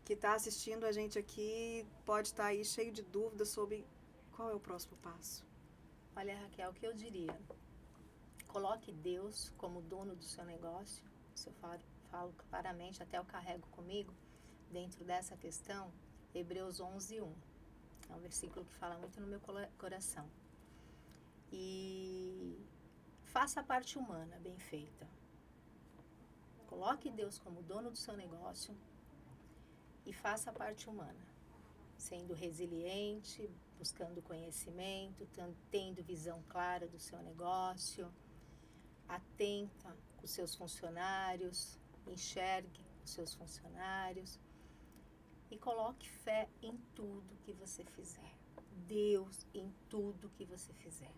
que está assistindo a gente aqui, pode estar aí cheio de dúvidas sobre qual é o próximo passo? Olha, Raquel, o que eu diria? Coloque Deus como dono do seu negócio. Se eu falo claramente, até eu carrego comigo, dentro dessa questão, Hebreus 11:1. É um versículo que fala muito no meu coração. E faça a parte humana bem feita. Coloque Deus como dono do seu negócio e faça a parte humana, sendo resiliente, buscando conhecimento, tendo visão clara do seu negócio, atenta com os seus funcionários, enxergue os seus funcionários e coloque fé em tudo que você fizer. Deus em tudo que você fizer.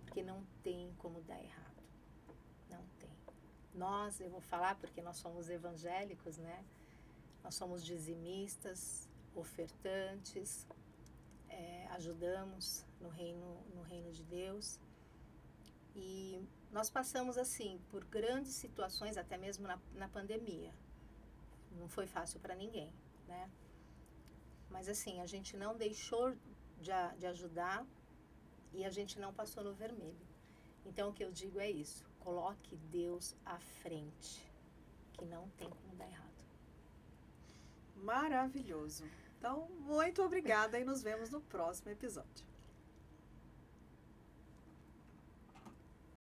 Porque não tem como dar errado. Não tem. Eu vou falar porque nós somos evangélicos, né? Nós somos dizimistas, ofertantes, ajudamos no reino de Deus. E nós passamos, assim, por grandes situações, até mesmo na pandemia. Não foi fácil para ninguém, né? Mas, assim, a gente não deixou de ajudar e a gente não passou no vermelho. Então, o que eu digo é isso. Coloque Deus à frente, que não tem como dar errado. Maravilhoso. Então, muito obrigada e nos vemos no próximo episódio.